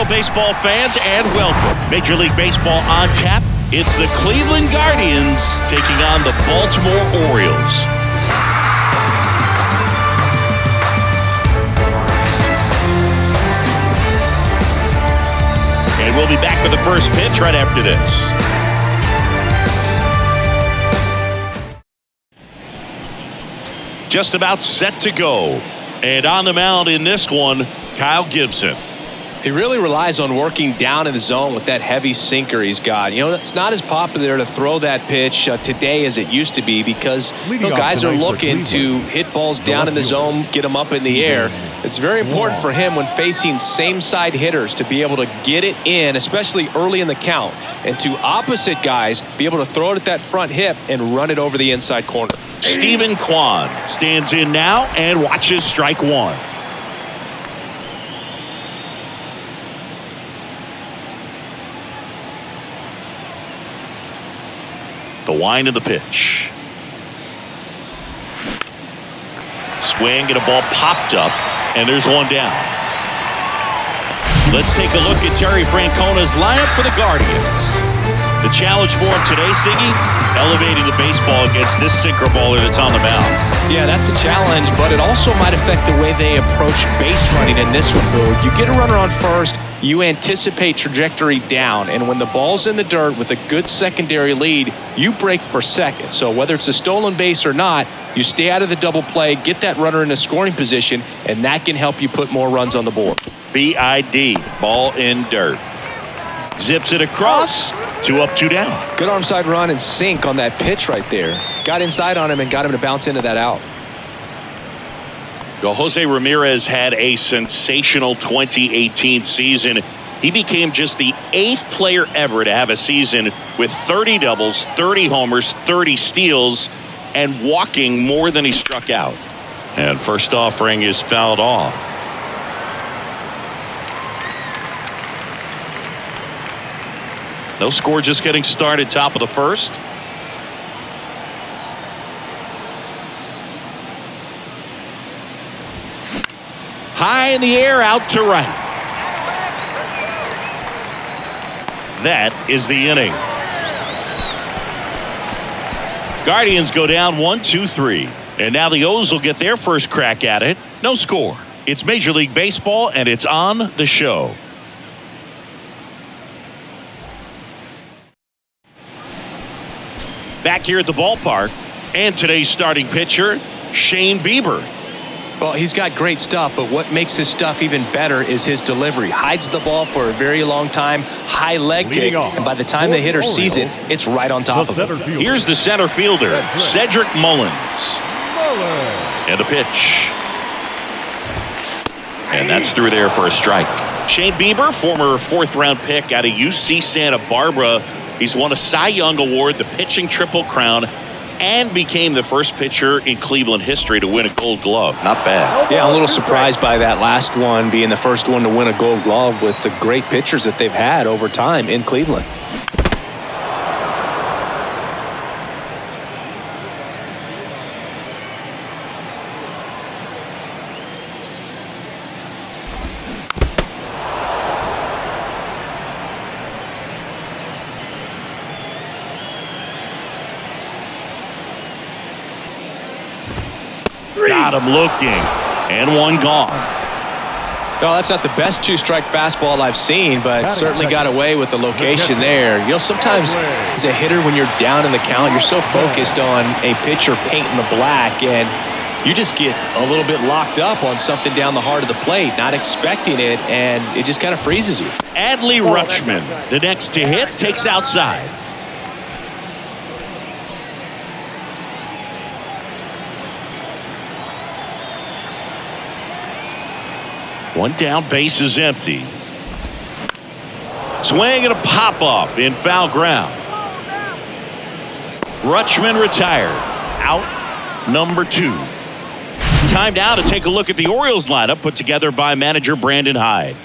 Hello, baseball fans, and welcome. Major League Baseball on tap. It's the Cleveland Guardians taking on the Baltimore Orioles. And we'll be back with the first pitch right after this. Just about set to go. And on the mound in this one, Kyle Gibson. He really relies on working down in the zone with that heavy sinker he's got. You know, it's not as popular to throw that pitch today as it used to be because guys are looking to hit balls down in the zone, get them up in the air. It's very important for him when facing same-side hitters to be able to get it in, especially early in the count, and to opposite guys be able to throw it at that front hip and run it over the inside corner. Steven Kwan stands in now and watches strike one. The wind of the pitch. Swing and a ball popped up, and there's one down. Let's take a look at Terry Francona's lineup for the Guardians. The challenge for him today, Siggy, elevating the baseball against this sinker baller that's on the mound. Yeah, that's the challenge, but it also might affect the way they approach base running in this one, Boog. You get a runner on first, you anticipate trajectory down, and when the ball's in the dirt with a good secondary lead, you break for second. So whether it's a stolen base or not, you stay out of the double play, get that runner in a scoring position, and that can help you put more runs on the board. BID, ball in dirt. Zips it across, 2 up, 2 down. Good arm side run and sink on that pitch right there. Got inside on him and got him to bounce into that out. Well, Jose Ramirez had a sensational 2018 season. He became just the 8th player ever to have a season with 30 doubles, 30 homers, 30 steals, and walking more than he struck out. And first offering is fouled off. No score, just getting started, top of the first. High in the air, out to right. That is the inning. Guardians go down 1-2-3. And now the O's will get their first crack at it. No score. It's Major League Baseball, and it's on the show. Back here at the ballpark, and today's starting pitcher, Shane Bieber. Well, he's got great stuff, but what makes his stuff even better is his delivery. Hides the ball for a very long time, high leg kick, and by the time the hitter sees it, it's right on top of him. Here's the center fielder, Cedric Mullins. And the pitch. And that's through there for a strike. Shane Bieber, former 4th-round pick out of UC Santa Barbara. He's won a Cy Young Award, the pitching Triple Crown, and became the first pitcher in Cleveland history to win a Gold Glove. Not bad. Yeah, I'm a little surprised by that last one being the first one to win a Gold Glove with the great pitchers that they've had over time in Cleveland. Got him looking, and one gone. No, that's not the best 2-strike fastball I've seen, but certainly got away with the location there. You know, sometimes as a hitter, when you're down in the count, you're so focused on a pitcher painting the black, and you just get a little bit locked up on something down the heart of the plate, not expecting it, and it just kind of freezes you. Adley Rutschman, the next to hit, takes outside. One down, base is empty. Swing and a pop-up in foul ground. Rutschman retired. Out number 2. Time now to take a look at the Orioles lineup put together by manager Brandon Hyde.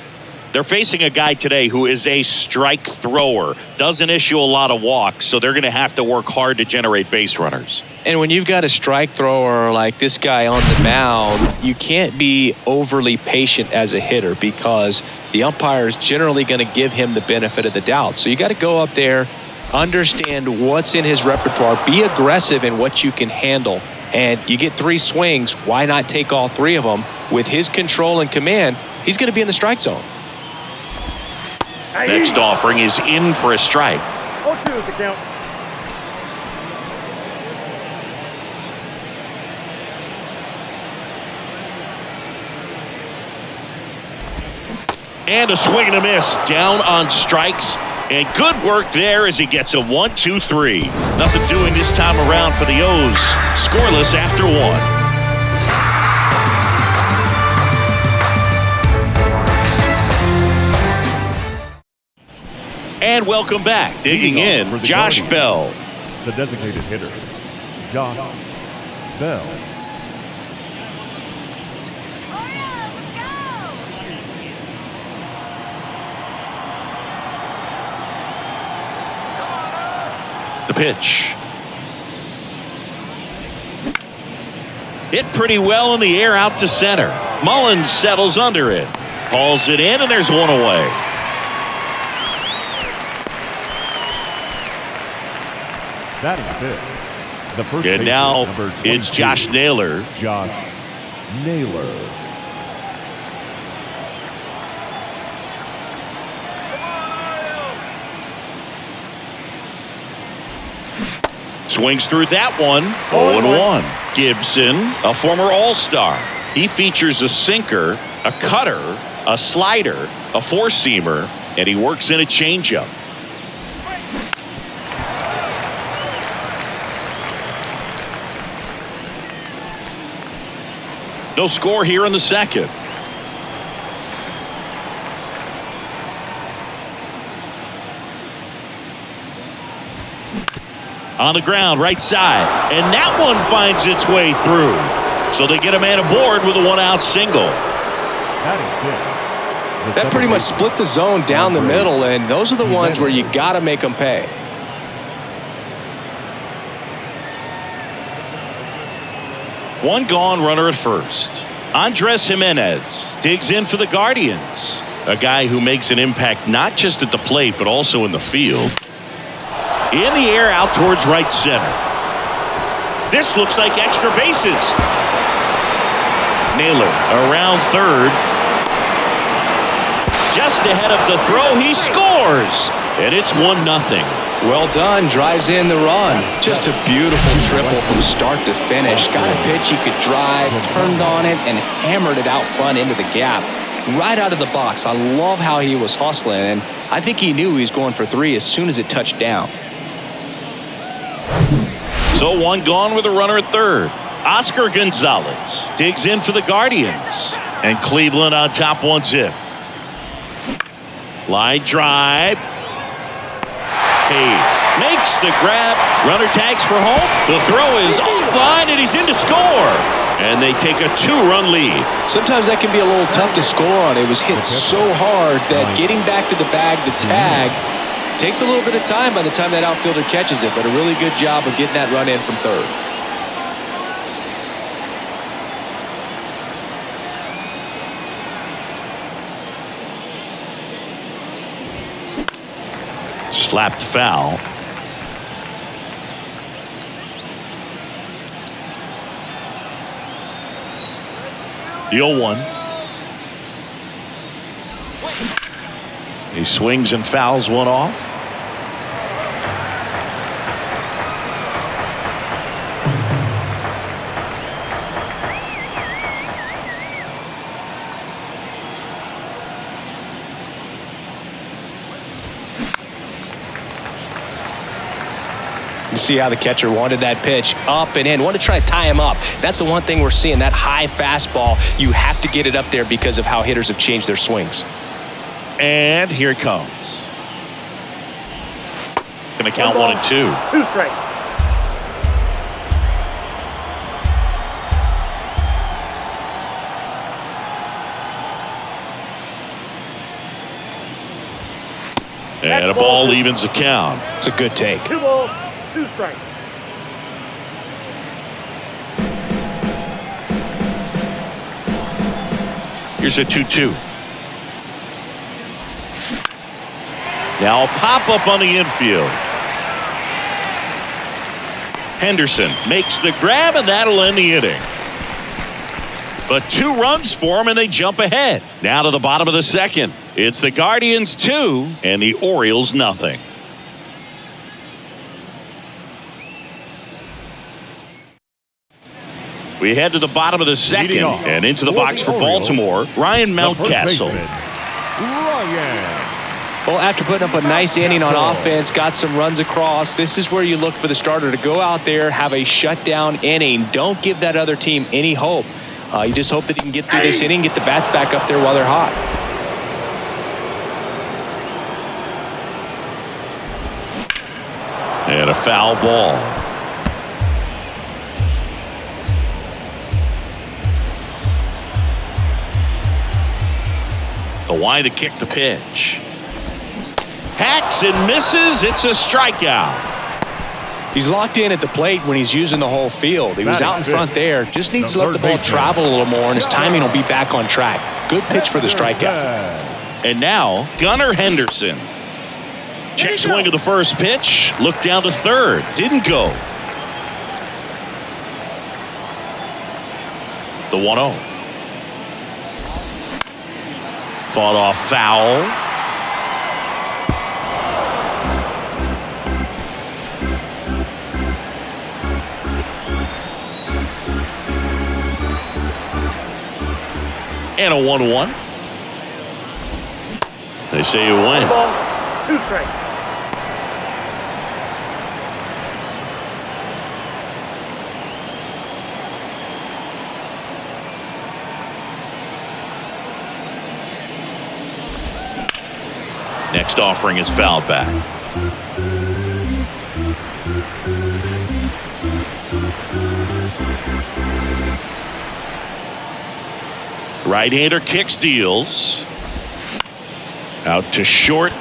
They're facing a guy today who is a strike thrower. Doesn't issue a lot of walks, so they're going to have to work hard to generate base runners. And when you've got a strike thrower like this guy on the mound, you can't be overly patient as a hitter because the umpire is generally going to give him the benefit of the doubt. So you got to go up there, understand what's in his repertoire, be aggressive in what you can handle. And you get 3 swings, why not take all 3 of them? With his control and command, he's going to be in the strike zone. Next offering is in for a strike. 0-2 is the count. And a swing and a miss. Down on strikes. And good work there as he gets a 1-2-3. Nothing doing this time around for the O's. Scoreless after 1. And welcome back. Digging in, Josh Bell. The designated hitter, Josh Bell. The pitch. Hit pretty well in the air out to center. Mullins settles under it. Hauls it in, and there's one away. Batting fifth. The first and now it's Josh Naylor. Josh Naylor. Swings through that one. 0-1. Gibson, a former All-Star. He features a sinker, a cutter, a slider, a four-seamer, and he works in a changeup. No score here in the second. On the ground, right side. And that one finds its way through. So they get a man aboard with a one-out single. That pretty much split the zone down the middle, and those are the ones where you got to make them pay. One gone, runner at first. Andres Jimenez digs in for the Guardians. A guy who makes an impact not just at the plate, but also in the field. In the air, out towards right center. This looks like extra bases. Naylor around third. Just ahead of the throw, he scores. And it's 1-0. Well done, drives in the run. Just a beautiful triple from start to finish. Got a pitch he could drive, turned on it, and hammered it out front into the gap. Right out of the box. I love how he was hustling, and I think he knew he was going for 3 as soon as it touched down. So one gone with a runner at third. Oscar Gonzalez digs in for the Guardians. And Cleveland on top 1-0. Line drive. Hayes makes the grab. Runner tags for home. The throw is offline and he's in to score. And they take a 2-run lead. Sometimes that can be a little tough to score on. It was hit so hard that getting back to the bag, the tag, takes a little bit of time by the time that outfielder catches it, but a really good job of getting that run in from third. Slapped foul. The 0-1. He swings and fouls one off. You see how the catcher wanted that pitch up and in, wanted to try to tie him up. That's the one thing we're seeing, that high fastball. You have to get it up there because of how hitters have changed their swings. And here it comes. Going to count 1 and 2. 2 strikes. And a ball evens the count. It's a good take. 2 balls, 2 strikes. Here's a 2-2. Now a pop-up on the infield. Henderson makes the grab, and that'll end the inning. But 2 runs for him, and they jump ahead. Now to the bottom of the second. It's the Guardians 2 and the Orioles nothing. We head to the bottom of the second and into the box for Baltimore. Ryan Mountcastle. Well, after putting up a nice inning on offense, got some runs across, this is where you look for the starter to go out there, have a shutdown inning. Don't give that other team any hope. You just hope that he can get through this inning, get the bats back up there while they're hot. And a foul ball. The wind to kick the pitch. Hacks and misses. It's a strikeout. He's locked in at the plate when he's using the whole field. He was out in front there. Just needs to let the ball travel a little more, and his timing will be back on track. Good pitch for the strikeout. And now, Gunnar Henderson. Check swing of the first pitch. Look down to third. Didn't go. The 1-0. Fought off foul. And a 1-1. They say you win. 2 strikes. Next offering is fouled back. Right-hander kicks, deals. Out to short.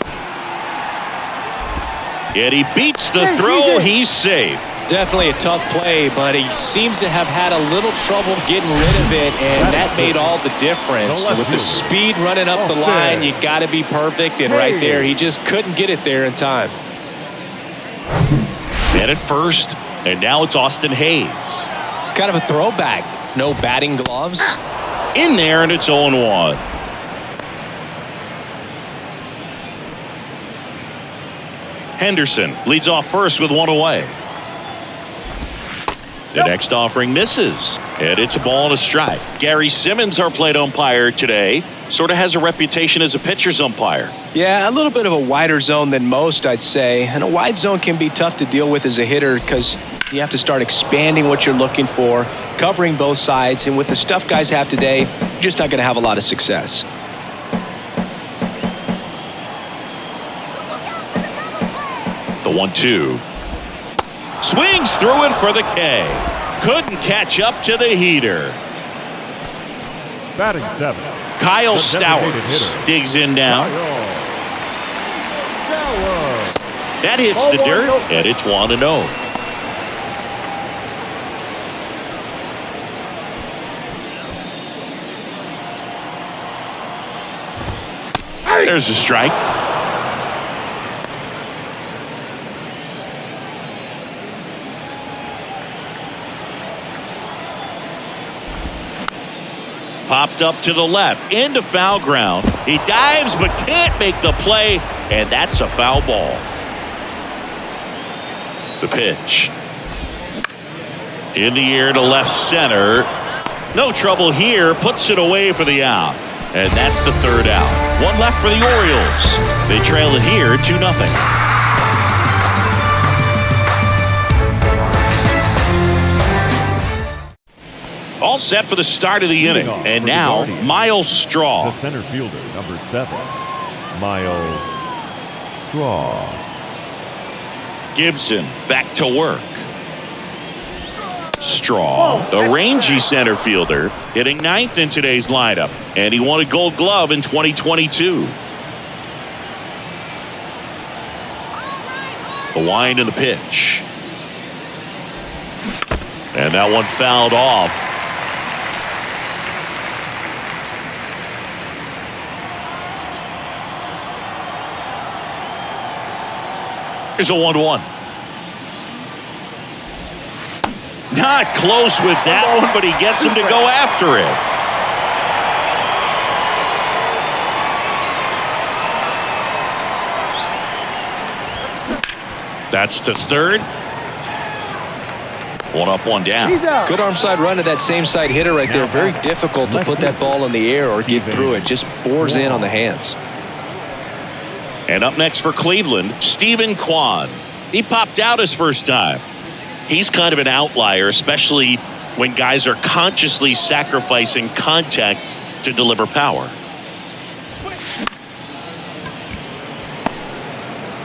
Yet he beats the throw. He's safe. Definitely a tough play, but he seems to have had a little trouble getting rid of it, and that made all the difference. With the speed running up the line, you got to be perfect, and right there, he just couldn't get it there in time. And at first, and now it's Austin Hayes. Kind of a throwback. No batting gloves. In there, and it's 0-1. Henderson leads off first with 1 away. The next offering misses, and it's a ball and a strike. Gary Simmons, our plate umpire today, sort of has a reputation as a pitcher's umpire. Yeah, a little bit of a wider zone than most, I'd say. And a wide zone can be tough to deal with as a hitter because you have to start expanding what you're looking for, covering both sides. And with the stuff guys have today, you're just not going to have a lot of success. The 1-2. Swings through it for the K. Couldn't catch up to the heater. Batting 7. Kyle Stowers digs in now. That hits the dirt, and it's 1-0. There's a strike. Popped up to the left, into foul ground. He dives but can't make the play, and that's a foul ball. The pitch. In the air to left center. No trouble here, puts it away for the out. And that's the third out. 1 left for the Orioles. They trail it here 2-0. All set for the start of the inning. And now, Miles Straw. The center fielder, number 7, Miles Straw. Gibson back to work. Straw, the rangy center fielder, hitting 9th in today's lineup. And he won a Gold Glove in 2022. The wind and the pitch. And that one fouled off. Here's a 1-1. Not close with that one, but he gets him to go after it. That's to third. 1 up, 1 down. Good arm side run to that same side hitter right there. Very difficult to put that ball in the air or get through it. Just bores in on the hands. And up next for Cleveland, Stephen Kwan. He popped out his first time. He's kind of an outlier, especially when guys are consciously sacrificing contact to deliver power.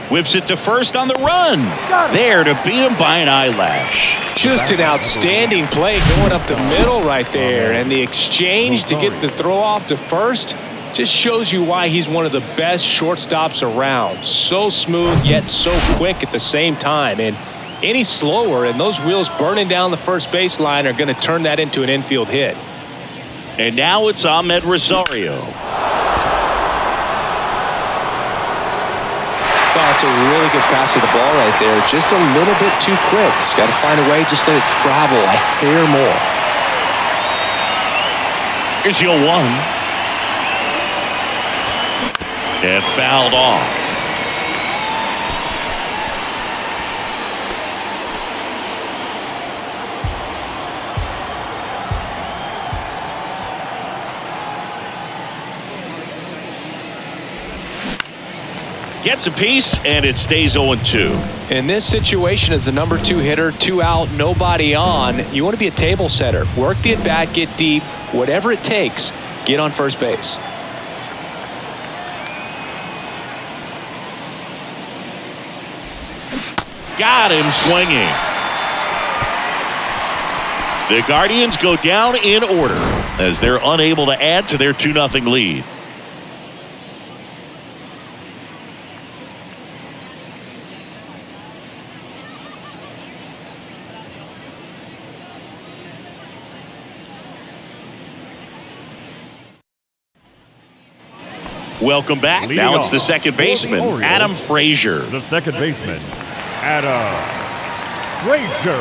Whips it to first on the run. There to beat him by an eyelash. Just an outstanding play going up the middle right there. And the exchange to get the throw off to first just shows you why he's one of the best shortstops around. So smooth, yet so quick at the same time. And any slower, and those wheels burning down the first baseline are going to turn that into an infield hit. And now it's Ahmed Rosario. That's a really good pass of the ball right there. Just a little bit too quick. He's got to find a way, just let it travel a hair more. Here's your 1. And fouled off. Gets a piece, and it stays 0-2. In this situation, as the number 2 hitter, 2 out, nobody on, you want to be a table setter. Work the at-bat, get deep, whatever it takes, get on first base. Got him swinging. The Guardians go down in order as they're unable to add to their 2-0 lead. Welcome back. Now it's the second baseman, Adam Frazier. The second baseman, Adam Frazier.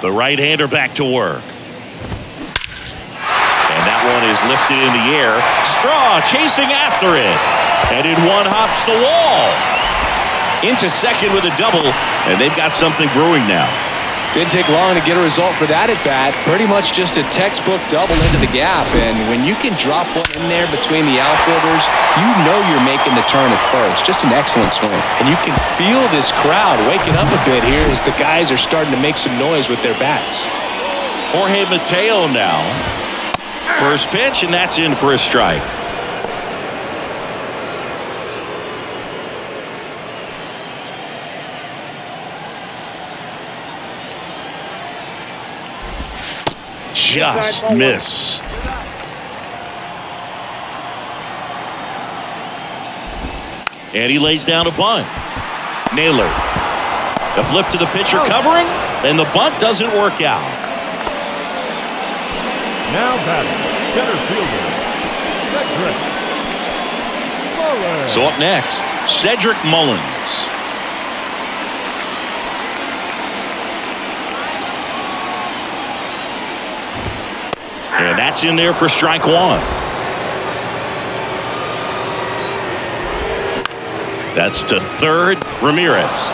The right-hander back to work. And that one is lifted in the air. Straw chasing after it. And in one hops the wall. Into second with a double. And they've got something brewing now. Didn't take long to get a result for that at-bat. Pretty much just a textbook double into the gap. And when you can drop one in there between the outfielders, you know you're making the turn at first. Just an excellent swing. And you can feel this crowd waking up a bit here as the guys are starting to make some noise with their bats. Jorge Mateo now. First pitch, and that's in for a strike. Just missed. And he lays down a bunt. Naylor. The flip to the pitcher covering, and the bunt doesn't work out. Now batting, center fielder, Cedric Mullins. So up next, Cedric Mullins. And that's in there for strike 1. That's to third. Ramirez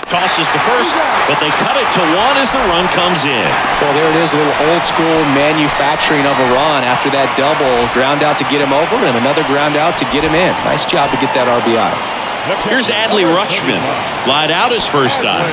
tosses to first, but they cut it to 1 as the run comes in. Well, there it is, a little old school manufacturing of a run after that double. Ground out to get him over, and another ground out to get him in. Nice job to get that RBI. Here's Adley Rutschman. Lied out his first time.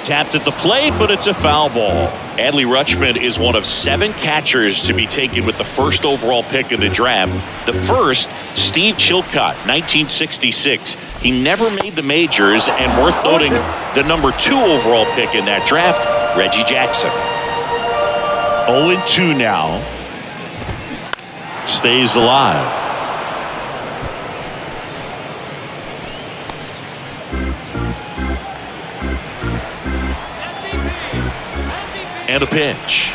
Tapped at the plate, but it's a foul ball. Adley Rutschman is one of 7 catchers to be taken with the first overall pick in the draft. The first, Steve Chilcott, 1966. He never made the majors, and worth noting, the number 2 overall pick in that draft, Reggie Jackson. 0-2 now. Stays alive. And And a pitch.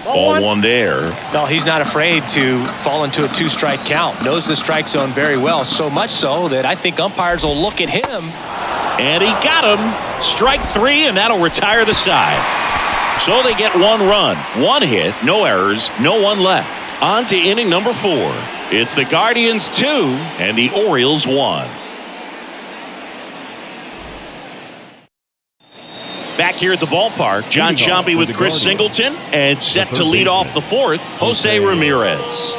Ball one there. No, he's not afraid to fall into a 2-strike count. Knows the strike zone very well, so much so that I think umpires will look at him. And he got him. Strike 3, and that'll retire the side. So they get 1 run, 1 hit, no errors, no one left. On to inning number 4. It's the Guardians 2 and the Orioles 1. Back here at the ballpark, John Sciambi with Chris Singleton, and set to lead off the 4th, Jose Ramirez.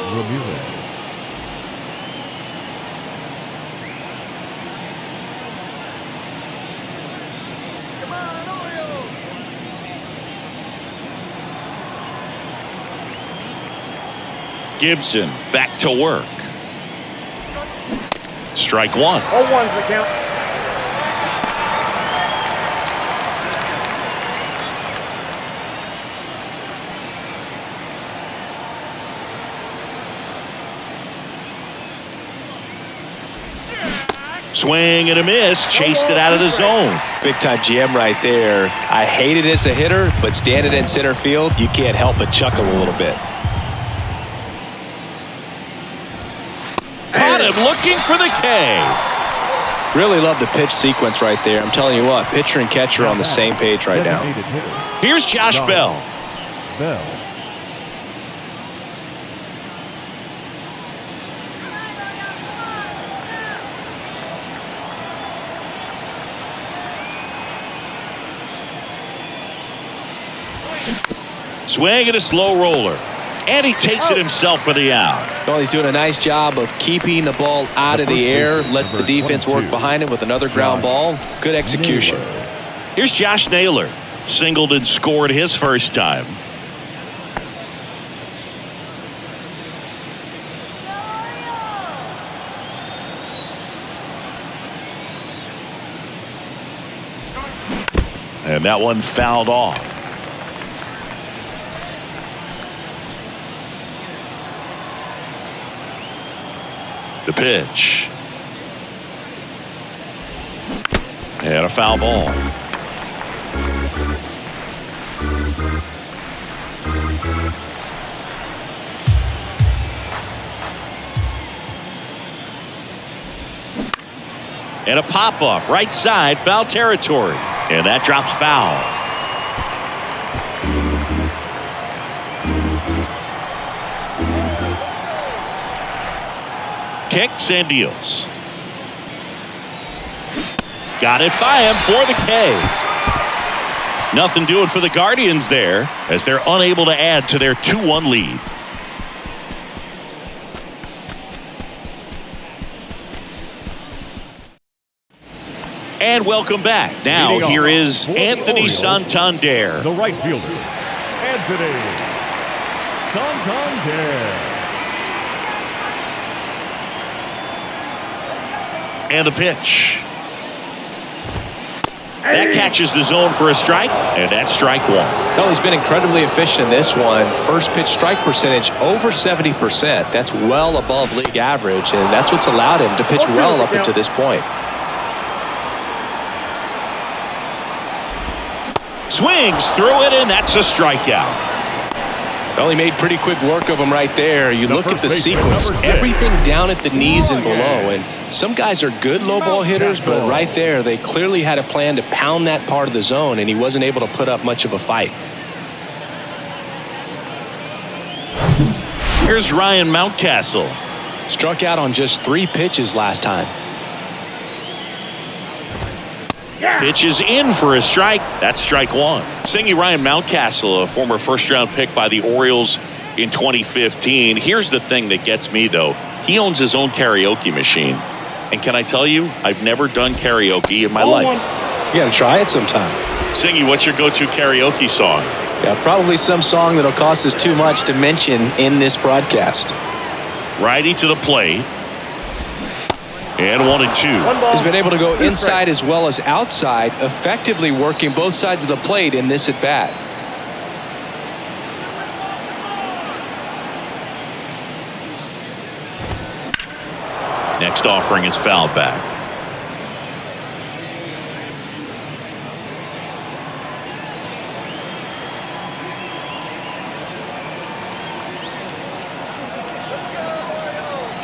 Gibson back to work. Strike 1. 0-1's the count. Swing and a miss, chased it out of the zone. Big time jam right there. I hate it as a hitter, but standing in center field, you can't help but chuckle a little bit. Caught him looking for the K. Really love the pitch sequence right there. I'm telling you what, pitcher and catcher are on the same page right now. Here's Josh Bell. Swing and a slow roller. And he takes it himself for the out. Well, he's doing a nice job of keeping the ball out of the air. Lets the defense work behind him with another ground ball. Good execution. Here's Josh Naylor. Singled and scored his first time. And that one fouled off. The pitch. And a foul ball. And a pop-up right side, foul territory. And that drops foul. Kicks and deals. Got it by him for the K. Nothing doing for the Guardians there as they're unable to add to their 2-1 lead. And welcome back. Now here is Anthony Santander. The right fielder, Anthony Santander. And the pitch. That catches the zone for a strike, and that's strike 1. Well, he's been incredibly efficient in this one. First pitch strike percentage over 70%. That's well above league average, and that's what's allowed him to pitch well up until this point. Swings through it, and that's a strikeout. Well, he made pretty quick work of him right there. You look at the sequence, everything down at the knees and below. And some guys are good low ball hitters, but right there, they clearly had a plan to pound that part of the zone, and he wasn't able to put up much of a fight. Here's Ryan Mountcastle. Struck out on just 3 pitches last time. Pitch is in for a strike. That's strike 1. Singing Ryan Mountcastle, a former first-round pick by the Orioles in 2015. Here's the thing that gets me, though. He owns his own karaoke machine. And can I tell you, I've never done karaoke in my life. You got to try it sometime. Singy, what's your go-to karaoke song? Yeah, probably some song that'll cost us too much to mention in this broadcast. Righty to the plate. And 1-2. He's been able to go inside as well as outside, effectively working both sides of the plate in this at bat. Next offering is fouled back.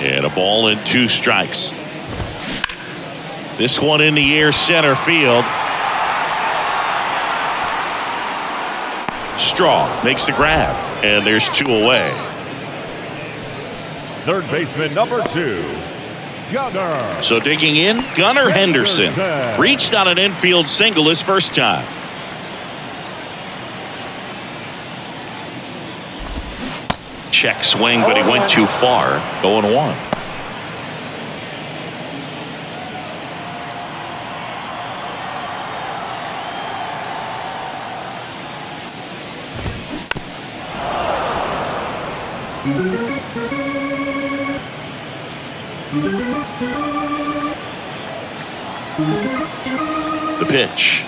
And a ball and 2 strikes. This one in the air, center field. Straw makes the grab, and there's 2 away. Third baseman number 2, Gunnar. So digging in, Gunnar Henderson reached on an infield single his first time. Check swing, but he went too far. 0-1. The pitch.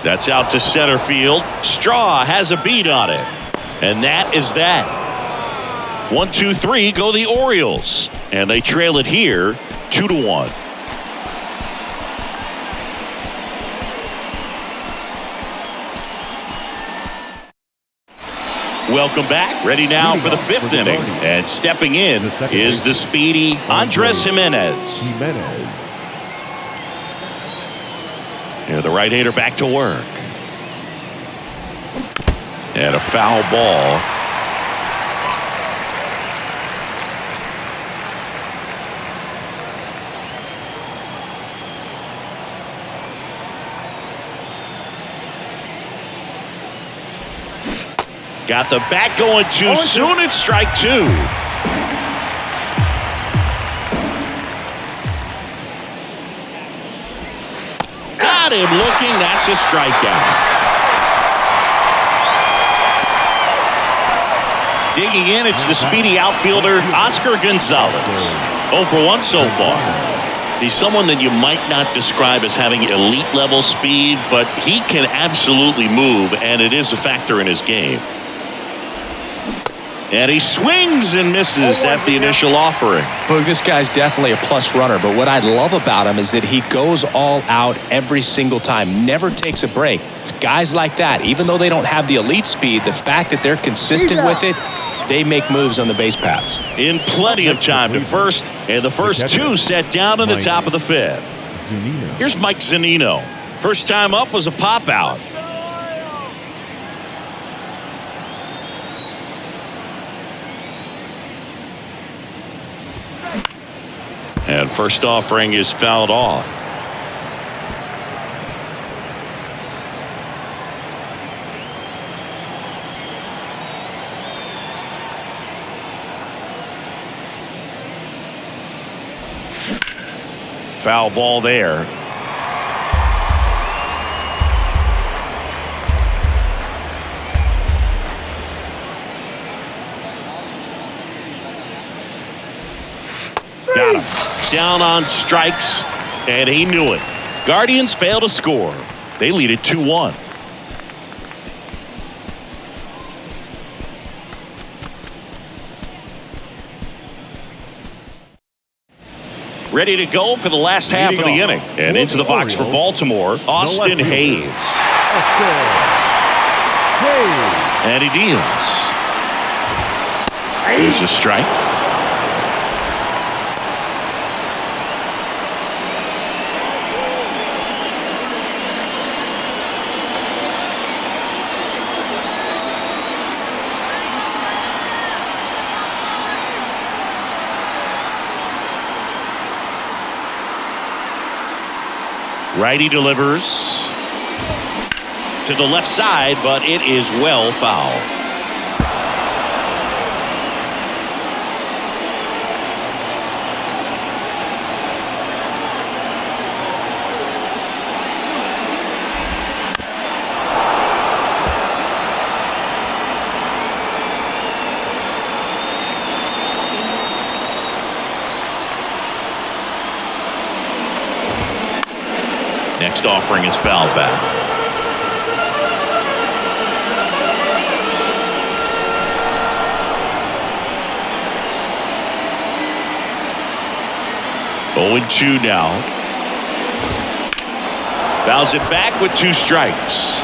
That's out to center field. Straw has a beat on it. And that is that. 1, 2, 3 go the Orioles. And they trail it here 2-1. Welcome back. Ready now for the 5th inning. And stepping in is the speedy Andres Jimenez. And the right-hander back to work. And a foul ball. Got the bat going too soon. It's strike 2. Got him looking. That's a strikeout. Digging in, it's the speedy outfielder, Oscar Gonzalez. 0 for 1 so far. He's someone that you might not describe as having elite level speed, but he can absolutely move, and it is a factor in his game. And he swings and misses at the initial offering. Look, this guy's definitely a plus runner, but what I love about him is that he goes all out every single time, never takes a break. It's guys like that, even though they don't have the elite speed, the fact that they're consistent with it, they make moves on the base paths. In plenty of time to first, and the first 2 set down in the top of the 5th. Here's Mike Zunino. First time up was a pop out. And first offering is fouled off. Foul ball there. Got him. Down on strikes, and he knew it. Guardians fail to score. They lead it 2-1. Ready to go for the last half of the inning. And into the box for Baltimore, Austin Hayes. And he deals. There's a strike. Righty delivers to the left side, but it is well foul. Next offering is fouled back. Oh, 0-2 now. Fouls it back with 2 strikes.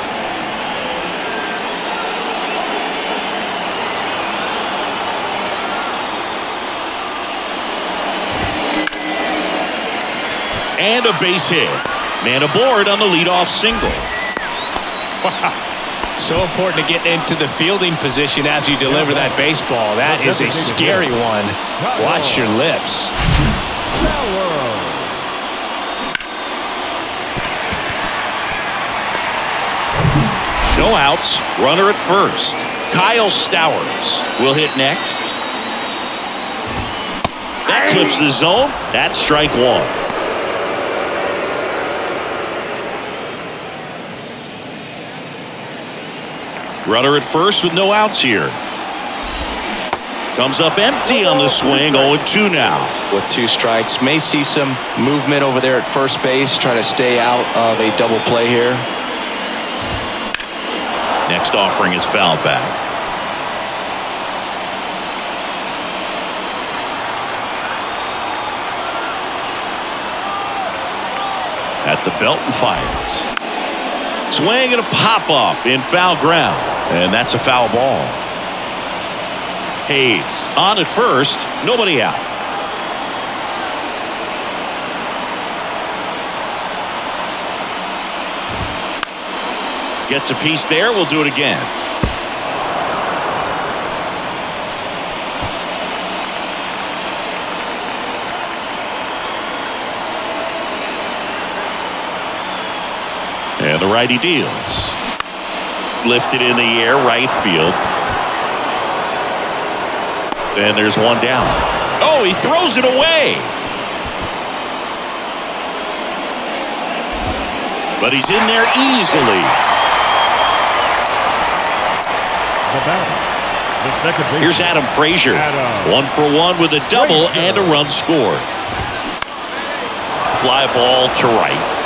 And a base hit. Man aboard on the leadoff single. So important to get into the fielding position after you deliver that baseball. That is a scary one. Watch your lips. No outs. Runner at first. Kyle Stowers will hit next. That clips the zone. That's strike one. Runner at first with no outs here. Comes up empty on the swing. 0-2 now. With 2 strikes. May see some movement over there at first base. Trying to stay out of a double play here. Next offering is fouled back. At the belt and fires. Swing and a pop up in foul ground. And that's a foul ball. Hayes on at first. Nobody out. Gets a piece there. We'll do it again. And the righty deals. Lifted in the air, right field. And there's one down. Oh, he throws it away. But he's in there easily. Here's Adam Frazier. 1-for-1 with a double and a run scored. Fly ball to right.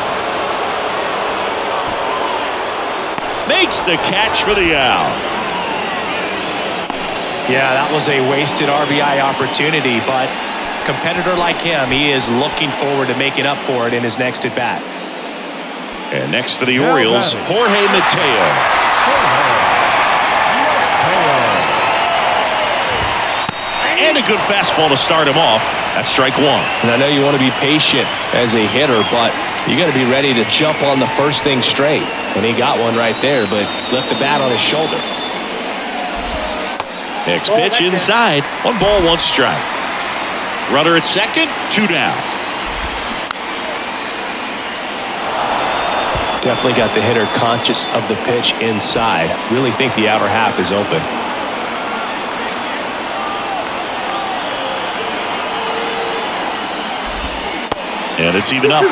Makes the catch for the out. Yeah, that was a wasted RBI opportunity, but competitor like him, he is looking forward to making up for it in his next at bat. And next for the Orioles, Jorge Mateo. And a good fastball to start him off. That's strike one. And I know you want to be patient as a hitter, but you got to be ready to jump on the first thing straight. And he got one right there, but left the bat on his shoulder. Next pitch inside. 1 ball, 1 strike. Runner at second, 2 down. Definitely got the hitter conscious of the pitch inside. Really think the outer half is open. And it's even up.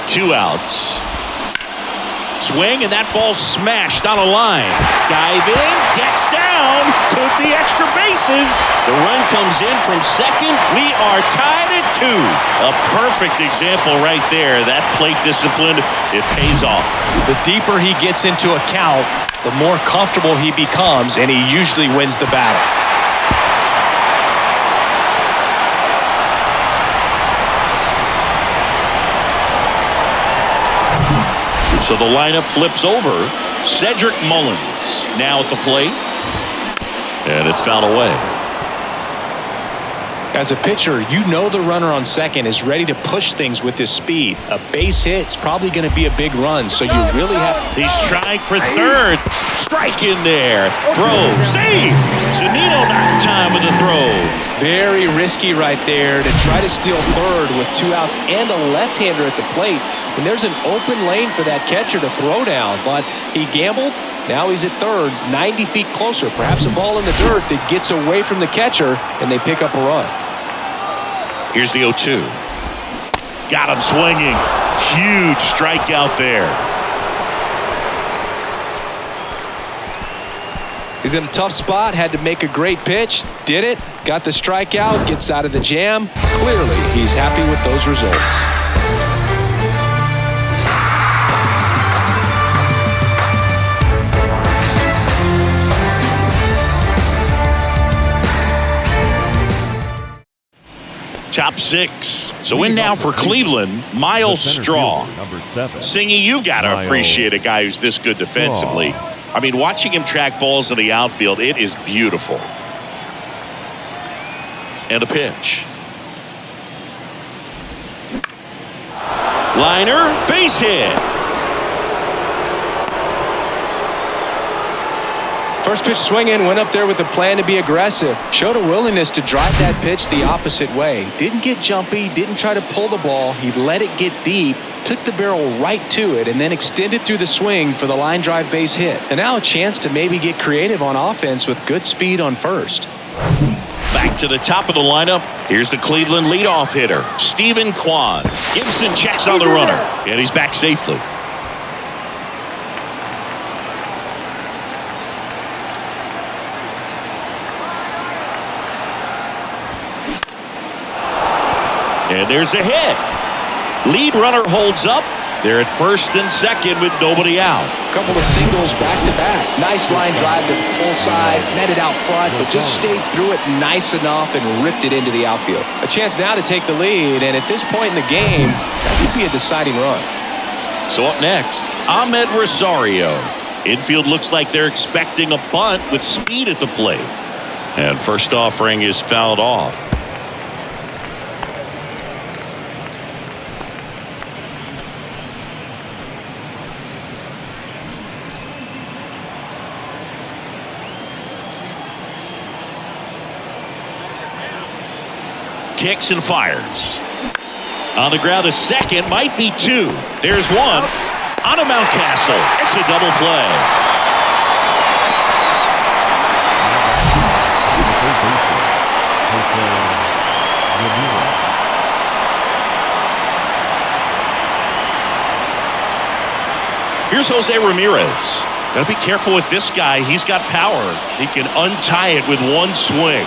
Two outs. Swing, and that ball smashed on a line. Dive in, gets down, could be extra bases. The run comes in from second. We are tied at 2. A perfect example right there. That plate discipline, it pays off. The deeper he gets into a count, the more comfortable he becomes, and he usually wins the battle. So the lineup flips over. Cedric Mullins now at the plate. And it's fouled away. As a pitcher, you know the runner on second is ready to push things with his speed. A base hit's probably going to be a big run, so you really have... He's trying for third. Strike in there. Throw. Save. Zunino not time with the throw. Very risky right there to try to steal third with 2 outs and a left-hander at the plate. And there's an open lane for that catcher to throw down, but he gambled. Now he's at third, 90 feet closer. Perhaps a ball in the dirt that gets away from the catcher, and they pick up a run. Here's the 0-2. Got him swinging. Huge strikeout there. He's in a tough spot, had to make a great pitch, did it, got the strikeout, gets out of the jam. Clearly, he's happy with those results. top 6. So in now for Cleveland, Miles Straw. Number 7. Singy, you got to appreciate a guy who's this good defensively. I mean, watching him track balls in the outfield, it is beautiful. And a pitch. Liner, base hit. First pitch swinging, went up there with a plan to be aggressive. Showed a willingness to drive that pitch the opposite way. Didn't get jumpy, didn't try to pull the ball. He let it get deep, took the barrel right to it, and then extended through the swing for the line drive base hit. And now a chance to maybe get creative on offense with good speed on first. Back to the top of the lineup. Here's the Cleveland leadoff hitter, Stephen Kwan. Gibson checks on the runner, and he's back safely. And there's a hit. Lead runner holds up. They're at first and second with nobody out. Couple of singles back to back. Nice line drive to the pull side, netted out front, but just stayed through it nice enough and ripped it into the outfield. A chance now to take the lead, and at this point in the game, that could be a deciding run. So up next, Ahmed Rosario. Infield looks like they're expecting a bunt with speed at the plate. And first offering is fouled off. Kicks and fires. On the ground, a second, might be 2. There's one. On a Mountcastle. It's a double play. Here's Jose Ramirez. Got to be careful with this guy. He's got power. He can untie it with one swing.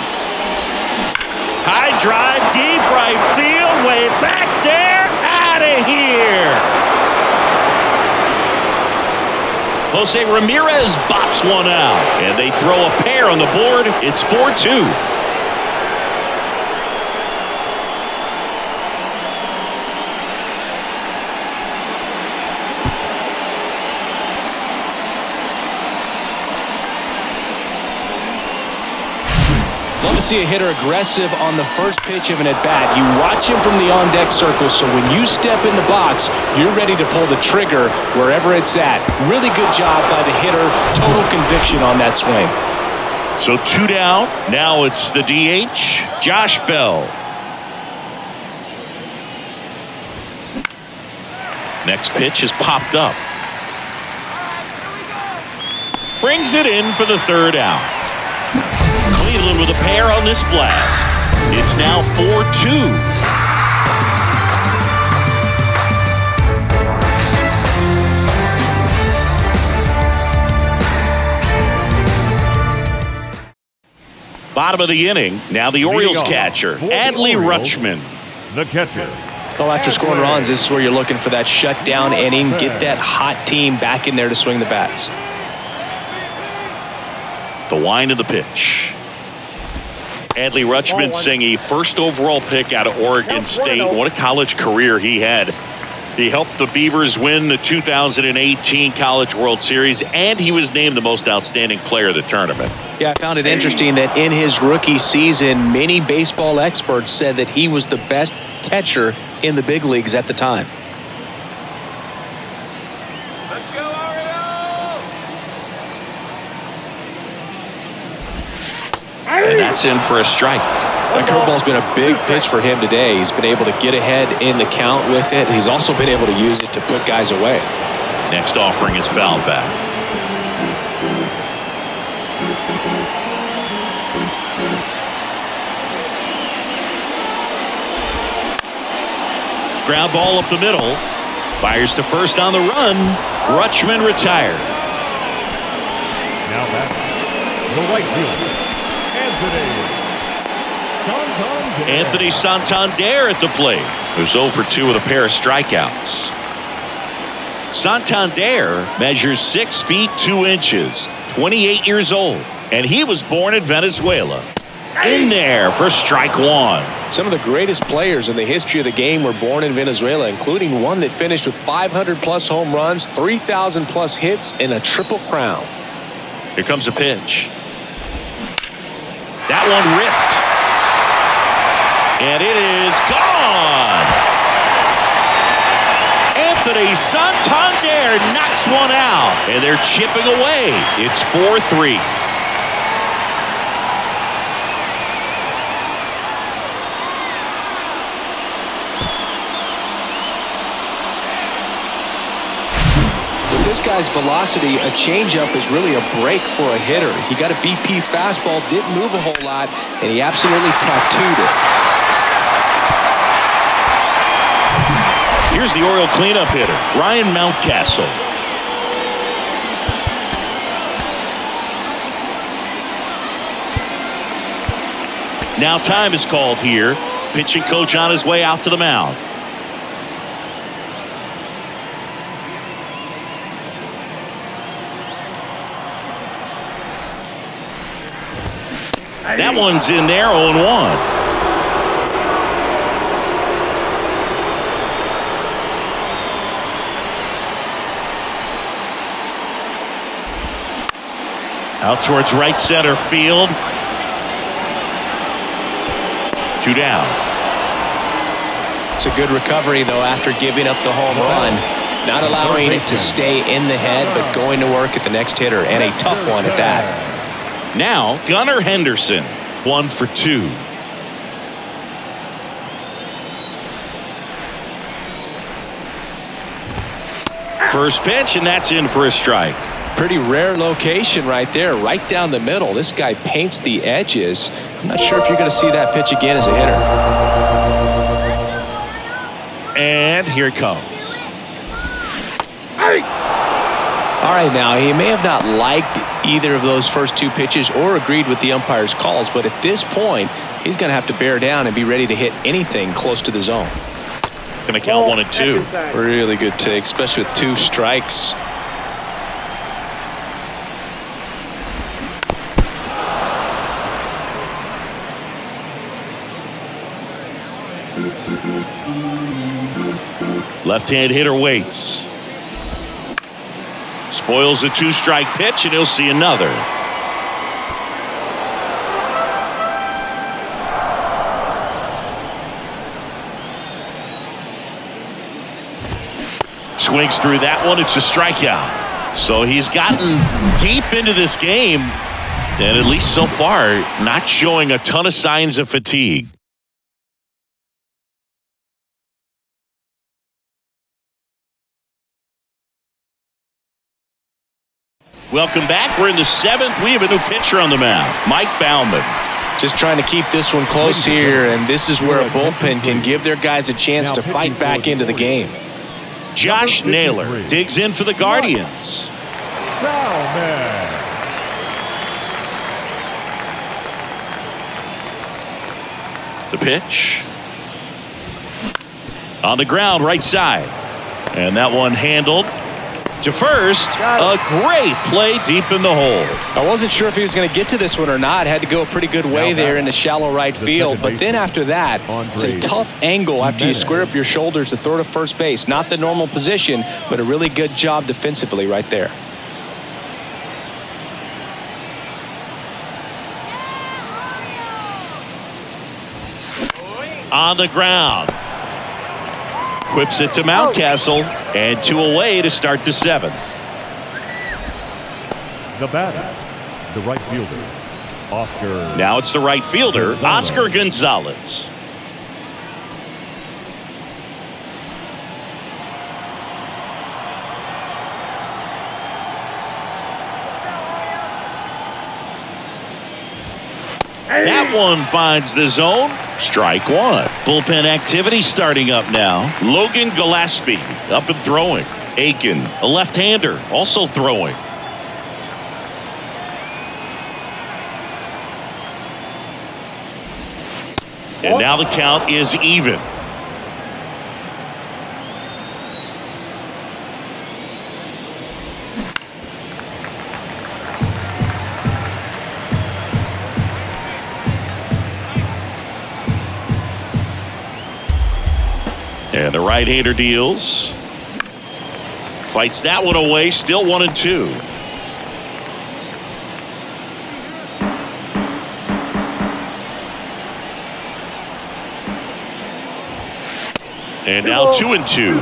High drive, deep right field, way back there, out of here. Jose Ramirez bops one out, and they throw a pair on the board. It's 4-2. See a hitter aggressive on the first pitch of an at-bat. You watch him from the on-deck circle, so when you step in the box, you're ready to pull the trigger wherever it's at. Really good job by the hitter. Total conviction on that swing. So 2 down. Now it's the DH, Josh Bell. Next pitch is popped up. Brings it in for the 3rd out. Cleveland with a pair on this blast. It's now 4-2. Bottom of the inning. Now the Orioles catcher, Adley Rutschman. The catcher. Well, after scoring runs, this is where you're looking for that shutdown inning. Get that hot team back in there to swing the bats. The wind of the pitch. Adley Rutschman, Singy, first overall pick out of Oregon State. What a college career he had. He helped the Beavers win the 2018 College World Series, and he was named the most outstanding player of the tournament. Yeah, I found it interesting that in his rookie season, many baseball experts said that he was the best catcher in the big leagues at the time. And that's in for a strike. That curveball's been a big pitch for him today. He's been able to get ahead in the count with it. He's also been able to use it to put guys away. Next offering is fouled back. Ground ball up the middle. Fires to first on the run. Rutschman retired. Now back. The right fielder, Anthony Santander at the plate, who's 0 for 2 with a pair of strikeouts. Santander measures 6 feet 2 inches, 28 years old, and he was born in Venezuela. in there for strike one. Some of the greatest players in the history of the game were born in Venezuela, including one that finished with 500-plus home runs, 3,000-plus hits, and a triple crown. Here comes a pitch. That one ripped. And it is gone. Anthony Santander knocks one out, and they're chipping away. It's 4-3. This guy's velocity, a changeup is really a break for a hitter. He got a BP fastball, didn't move a whole lot, and he absolutely tattooed it. Here's the Oriole cleanup hitter, Ryan Mountcastle. Now time is called here. Pitching coach on his way out to the mound. That one's in there, 0-1. Out towards right center field. 2 down. It's a good recovery, though, after giving up the home run. Not allowing it to stay in the head, but going to work at the next hitter, and a tough one at that. Now, Gunnar Henderson, 1 for 2. First pitch, and that's in for a strike. Pretty rare location right there, right down the middle. This guy paints the edges. I'm not sure if you're going to see that pitch again as a hitter. And here it comes. All right, now, he may have not liked either of those first 2 pitches or agreed with the umpire's calls, but at this point, he's going to have to bear down and be ready to hit anything close to the zone. Going to count 1 and 2. Really good take, especially with 2 strikes. Left-hand hitter waits. Spoils the 2-strike pitch, and he'll see another. Swings through that one. It's a strikeout. So he's gotten deep into this game, and at least so far, not showing a ton of signs of fatigue. Welcome back. We're in the 7th. We have a new pitcher on the mound, Mike Baumann. Just trying to keep this one close here, and this is where a bullpen can give their guys a chance to fight back into the game. Josh Naylor digs in for the Guardians. The pitch. On the ground, right side. And that one handled to first. A great play deep in the hole. I wasn't sure if he was going to get to this one or not. Had to go a pretty good way there in the shallow right field. But then after that, it's a tough angle after you square up your shoulders to throw to first base. Not the normal position, but a really good job defensively right there. On the ground. Whips it to Mountcastle, and 2 away to start the 7th. The batter, the right fielder, Oscar. Now it's the right fielder, Oscar Gonzalez. That one finds the zone. Strike 1. Bullpen activity starting up now. Logan Gillespie up and throwing. Aiken, a left-hander, also throwing. And now the count is even. And the right-hander deals. Fights that one away. Still 1-2. And now 2-2.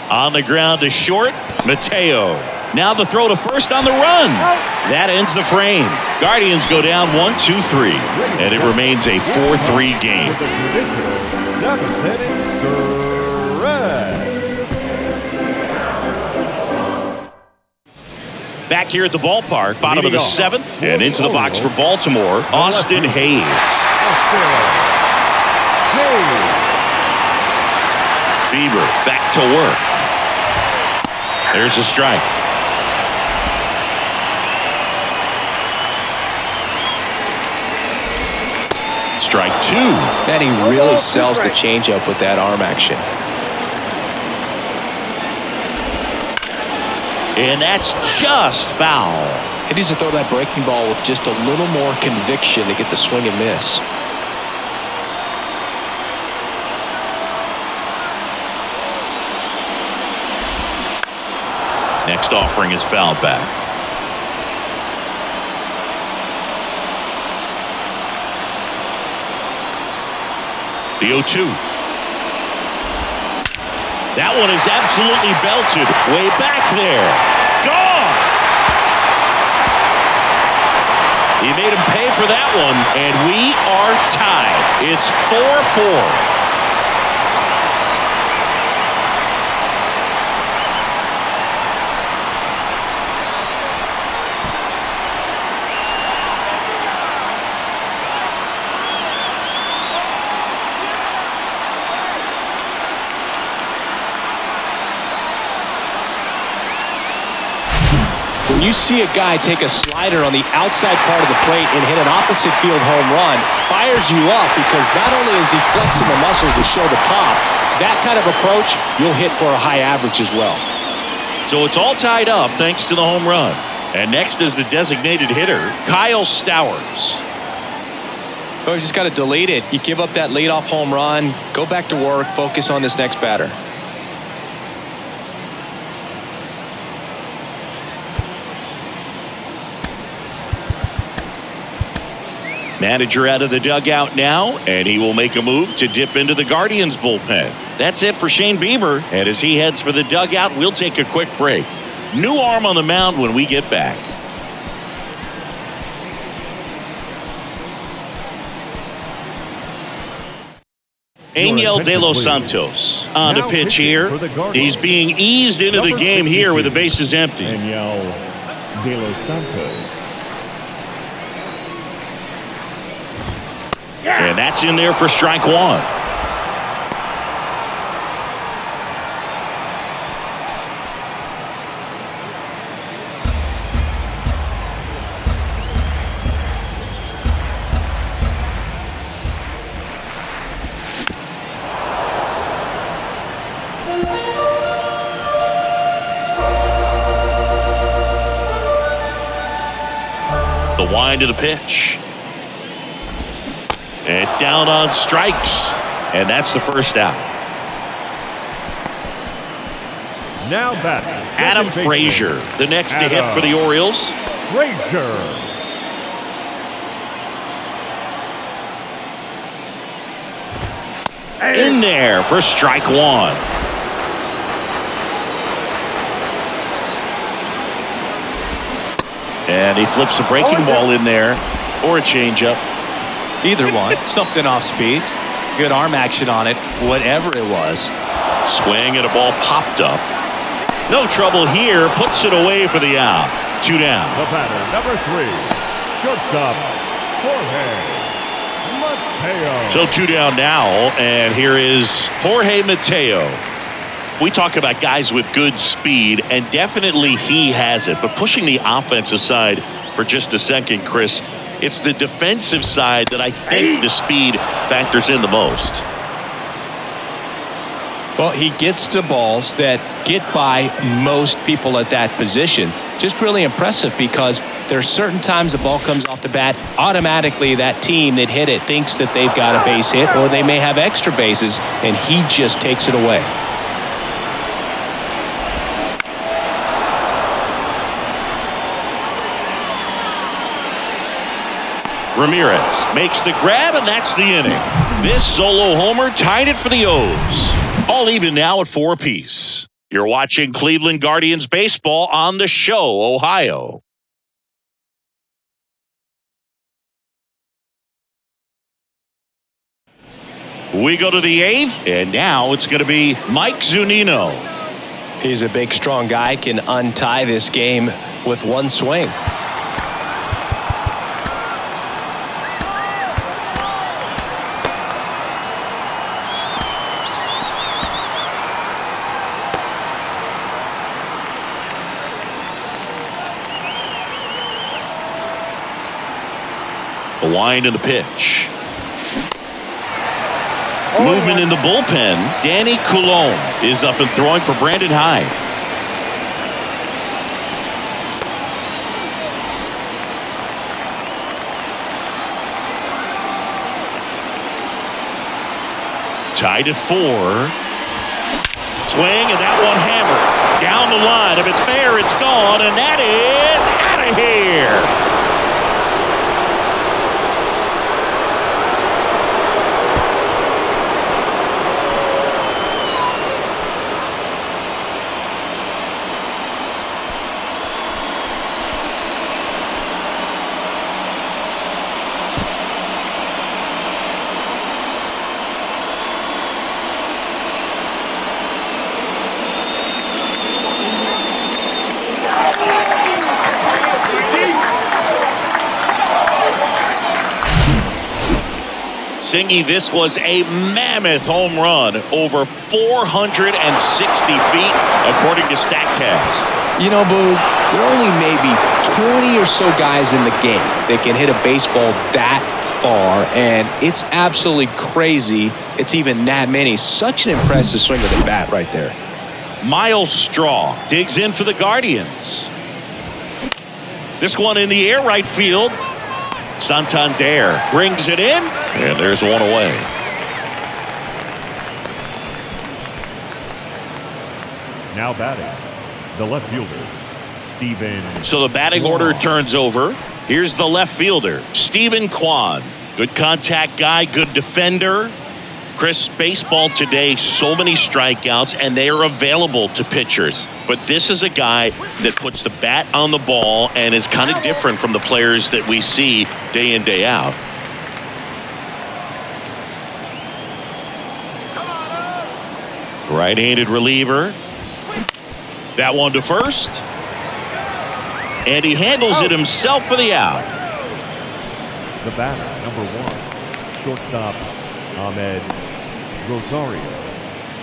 On the ground to short, Mateo. Now the throw to first on the run. That ends the frame. Guardians go down 1-2-3, and it remains a 4-3 game. Back here at the ballpark, bottom of the 7th, and into the box for Baltimore, Austin Hayes. Bieber back to work. There's a strike. Strike 2. And he really sells the changeup with that arm action. And that's just foul. He needs to throw that breaking ball with just a little more conviction to get the swing and miss. Next offering is fouled back. The 0-2. That one is absolutely belted. Way back there. Gone! He made him pay for that one, and we are tied. It's 4-4. When you see a guy take a slider on the outside part of the plate and hit an opposite field home run, fires you up because not only is he flexing the muscles to show the pop, that kind of approach, you'll hit for a high average as well. So it's all tied up thanks to the home run. And next is the designated hitter, Kyle Stowers. Oh, you just got to delete it. You give up that leadoff home run, go back to work, focus on this next batter. Manager out of the dugout now, and he will make a move to dip into the Guardians bullpen. That's it for Shane Bieber, and as he heads for the dugout, we'll take a quick break. New arm on the mound when we get back. Angel De Los Santos on the pitch here. He's being eased into the game here with the bases empty. Angel De Los Santos. And that's in there for strike 1. The wind of the pitch. And down on strikes. And that's the first out. Now batting, Adam Frazier, the next to hit for the Orioles. Frazier. In there for strike 1. And he flips a breaking ball in there, or a changeup. Either one. Something off speed. Good arm action on it, whatever it was. Swing and a ball popped up. No trouble here. Puts it away for the out. 2 down. The batter, number 3, shortstop, Jorge Mateo. So 2 down now, and here is Jorge Mateo. We talk about guys with good speed, and definitely he has it. But pushing the offense aside for just a second, Chris, it's the defensive side that I think the speed factors in the most. Well, he gets to balls that get by most people at that position. just really impressive because there's certain times the ball comes off the bat, automatically that team that hit it thinks that they've got a base hit or they may have extra bases, and he just takes it away. Ramirez makes the grab, and that's the inning. This solo homer tied it for the O's. All even now at 4 apiece. You're watching Cleveland Guardians baseball on The Show, Ohio. We go to the 8th, and now it's going to be Mike Zunino. He's a big, strong guy, can untie this game with one swing. The wind and the pitch. Movement in the bullpen. Danny Coulombe is up and throwing for Brandon Hyde. Tied at 4. Swing, and that one hammered down the line. If it's fair, it's gone, and that is out of here. Singy, this was a mammoth home run, over 460 feet, according to StatCast. You know, Boo, there are only maybe 20 or so guys in the game that can hit a baseball that far, and it's absolutely crazy it's even that many. Such an impressive swing of the bat right there. Miles Straw digs in for the Guardians. This one in the air, right field. Santander brings it in, and there's one away. Now batting, the left fielder, Steven. So the batting order turns over. Here's the left fielder, Steven Kwan. Good contact guy, good defender. Chris, baseball today, so many strikeouts, and they are available to pitchers. But this is a guy that puts the bat on the ball and is kind of different from the players that we see day in, day out. Right-handed reliever. That one to first. And he handles it himself for the out. The batter, number 1, shortstop, Ahmed Rosario.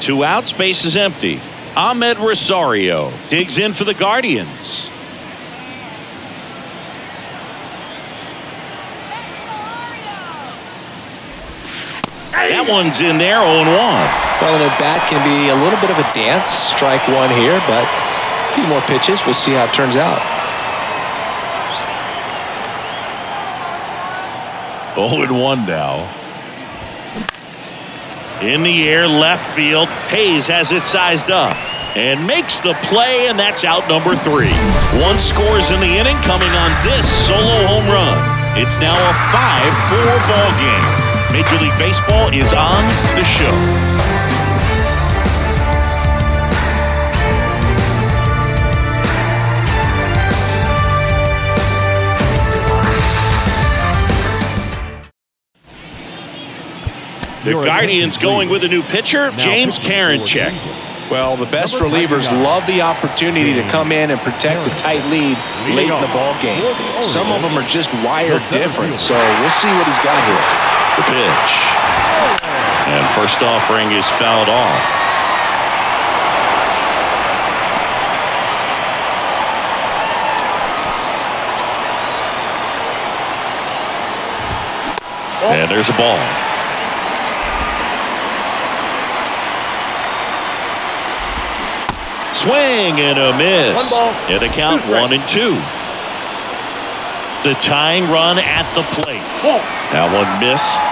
2 outs, base is empty. Ahmed Rosario digs in for the Guardians. That one's in there, 0-1. Well, an at-bat can be a little bit of a dance. Strike 1 here, but a few more pitches. We'll see how it turns out. 0-1 now. In the air, left field. Hayes has it sized up and makes the play, and that's out number 3. 1 scores in the inning coming on this solo home run. It's now a 5-4 ball game. Major League Baseball is on The Show. The Guardians going with a new pitcher, James Karinchak. Well, the best relievers love the opportunity to come in and protect the tight lead late in the ball game. Some of them are just wired different, so we'll see what he's got here. The pitch. And first offering is fouled off. And there's a ball. Swing and a miss. One ball, And a count 1-2. The tying run at the plate. That one missed.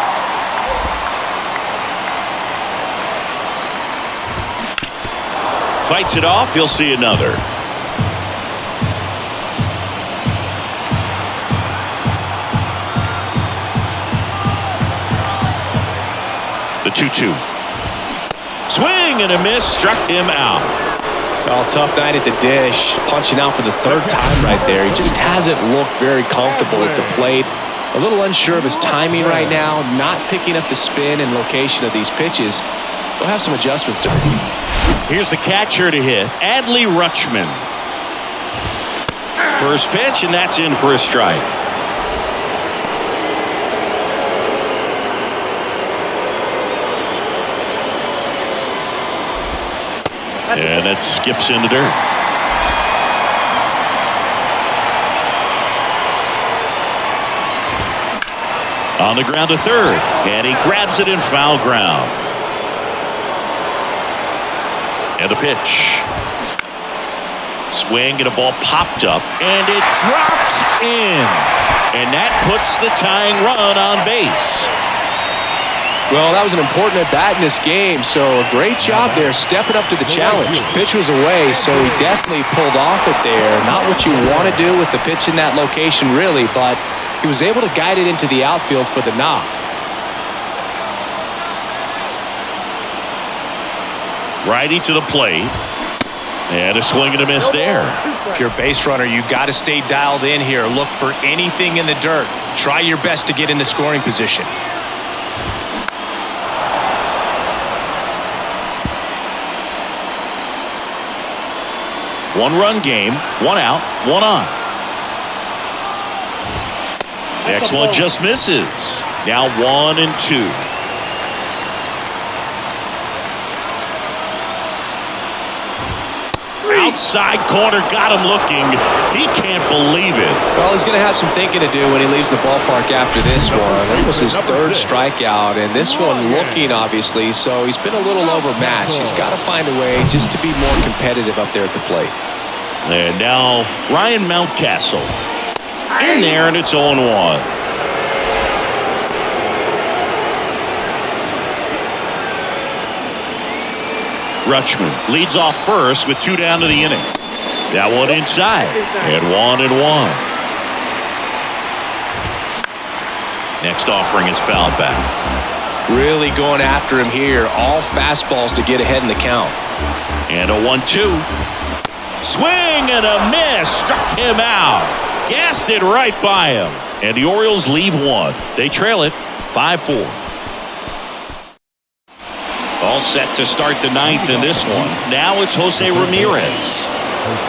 Fights it off. He'll see another. The 2-2. Swing and a miss. Struck him out. Well, tough night at the dish. Punching out for the third time right there. He just hasn't looked very comfortable at the plate. A little unsure of his timing right now. Not picking up the spin and location of these pitches. We'll have some adjustments to make. Here's the catcher to hit. Adley Rutschman. First pitch, and that's in for a strike. And that skips in the dirt. On the ground to third, and he grabs it in foul ground. And a pitch. Swing and a ball popped up, and it drops in. And that puts the tying run on base. Well, that was an important at-bat in this game, so a great job there stepping up to the challenge. Pitch was away, so he definitely pulled off it there. Not what you want to do with the pitch in that location, really, but he was able to guide it into the outfield for the knock. Righty to the plate. And a swing and a miss there. If you're a base runner, you got to stay dialed in here. Look for anything in the dirt. Try your best to get into scoring position. One-run game, one out, one on. The next one just misses. Now 1-2. Outside corner, got him looking. He can't believe it. Well, he's going to have some thinking to do when he leaves the ballpark after this one. It was his third strikeout, and this one looking, obviously, so he's been a little overmatched. He's got to find a way just to be more competitive up there at the plate. And now Ryan Mountcastle in there, and it's 0-1. Rutschman leads off first with 2 down to the inning. That one inside, and 1-1. Next offering is fouled back. Really going after him here. All fastballs to get ahead in the count. And a 1-2. Swing and a miss. Struck him out. Gassed it right by him. And the Orioles leave one. They trail it 5-4. All set to start the ninth in this one. Now it's Jose Ramirez.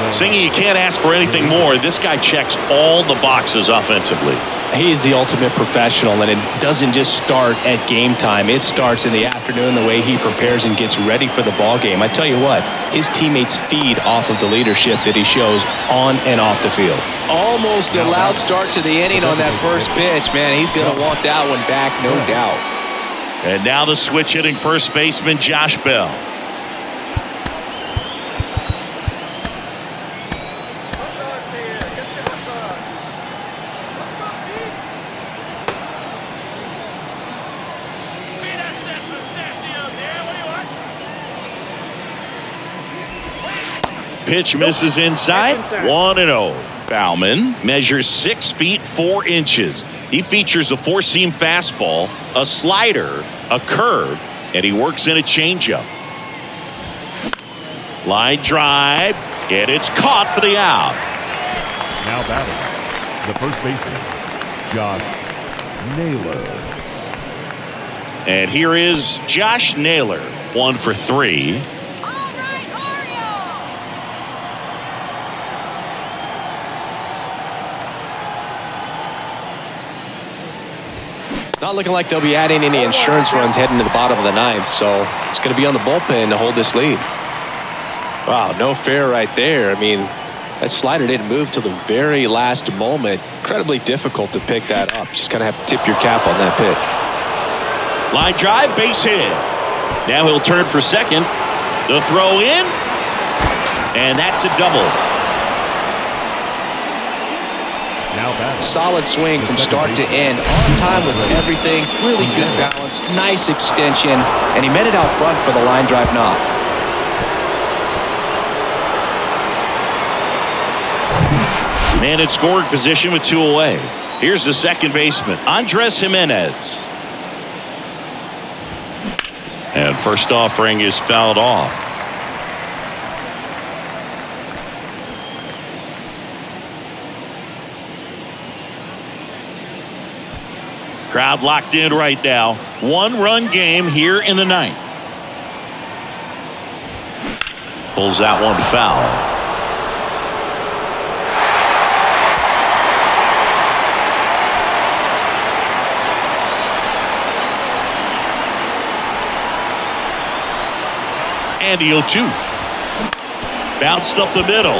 Singy, you can't ask for anything more. This guy checks all the boxes offensively. He's the ultimate professional, and it doesn't just start at game time. It starts in the afternoon, the way he prepares and gets ready for the ball game. I tell you what, his teammates feed off of the leadership that he shows on and off the field. Almost a loud start to the inning on that first pitch. Man, he's going to want that one back, no doubt. And now the switch hitting first baseman Josh Bell. Pitch misses inside. 1-0. Bauman measures 6 feet 4 inches. He features a 4-seam fastball, a slider, a curve, and he works in a changeup. Line drive, and it's caught for the out. Now batting, the first baseman, Josh Naylor. And here is Josh Naylor, 1 for 3. Not looking like they'll be adding any insurance runs heading to the bottom of the ninth, so it's going to be on the bullpen to hold this lead. Wow, no fair right there. I mean, that slider didn't move till the very last moment. Incredibly difficult to pick that up. Just kind of have to tip your cap on that pitch. Line drive, base hit. Now he'll turn for second. The throw in. And that's a double. Now back. Solid swing from start to end. On time with everything. Really good balance. Nice extension. And he met it out front for the line drive knock. Man in scoring position with 2 away. Here's the second baseman, Andres Gimenez. And first offering is fouled off. Crowd locked in right now. 1-run game here in the 9th. Pulls that one foul. And the 0-2. Bounced up the middle.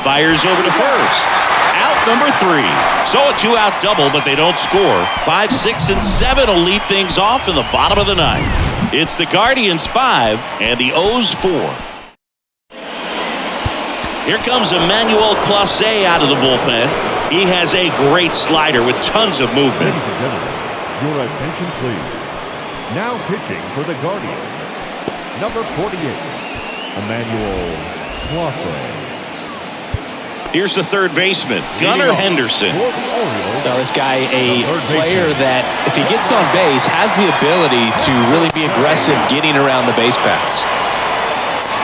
Fires over to first. Out number 3. So a 2-out double, but they don't score. 5, 6, and 7 will lead things off in the bottom of the 9th. It's the Guardians 5 and the O's 4. Here comes Emmanuel Clase out of the bullpen. He has a great slider with tons of movement. Ladies and gentlemen, your attention please. Now pitching for the Guardians, number 48, Emmanuel Clase. Here's the third baseman, Gunnar Henderson. Now this guy, a player that, if he gets on base, has the ability to really be aggressive getting around the base paths.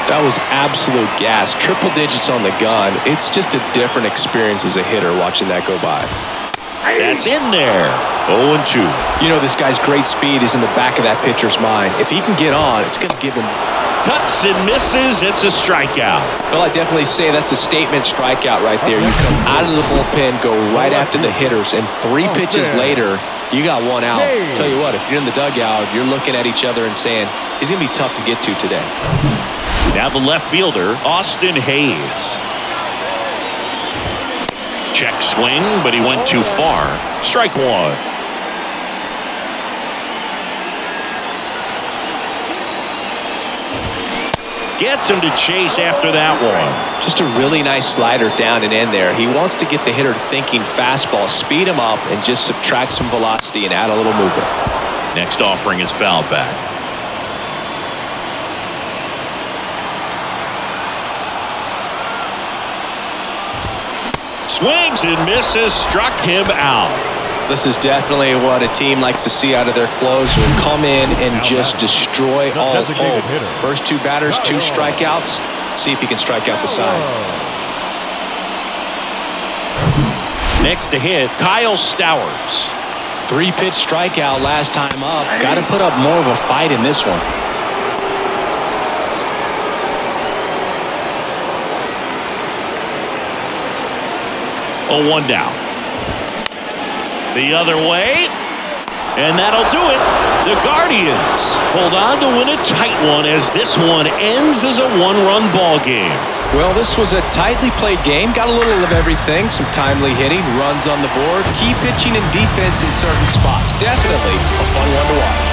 That was absolute gas. Triple digits on the gun. It's just a different experience as a hitter watching that go by. That's in there. 0-2. You know, this guy's great speed is in the back of that pitcher's mind. If he can get on, it's going to give him... Cuts and misses. It's a strikeout. Well, I definitely say that's a statement strikeout right there. You come out of the bullpen, go right after the hitters, and 3 pitches later, you got 1 out. Tell you what, if you're in the dugout, you're looking at each other and saying, he's going to be tough to get to today. Now the left fielder, Austin Hayes. Check swing, but he went too far. Strike 1. Gets him to chase after that one. Just a really nice slider down and in there. He wants to get the hitter thinking fastball, speed him up, and just subtract some velocity and add a little movement. Next offering is fouled back. Swings and misses, struck him out. This is definitely what a team likes to see out of their closer. Come in and just destroy all hope. First 2 batters, 2 strikeouts. See if he can strike out the side. Next to hit, Kyle Stowers. 3-pitch strikeout last time up. Got to put up more of a fight in this one. Oh, 1 down. The other way, and that'll do it. The Guardians hold on to win a tight one as this one ends as a 1-run ball game. Well, this was a tightly played game. Got a little of everything. Some timely hitting, runs on the board, key pitching and defense in certain spots. Definitely a fun one to watch.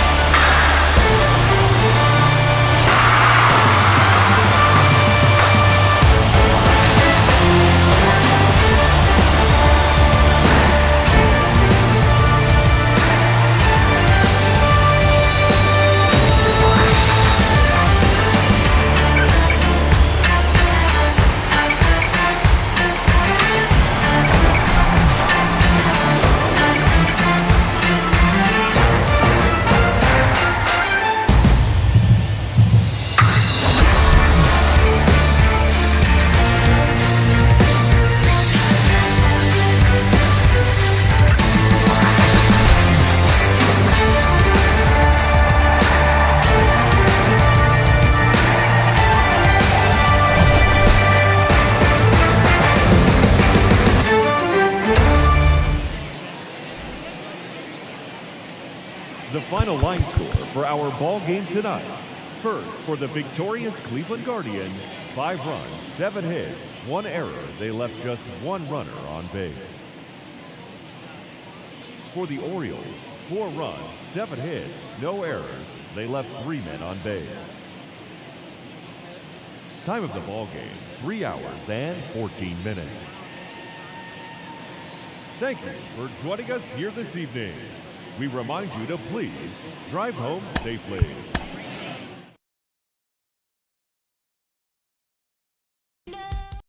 The final line score for our ball game tonight. First, for the victorious Cleveland Guardians, 5 runs, 7 hits, 1 error. They left just 1 runner on base. For the Orioles, 4 runs, 7 hits, no errors. They left 3 men on base. Time of the ball game, 3 hours and 14 minutes. Thank you for joining us here this evening. We remind you to please drive home safely.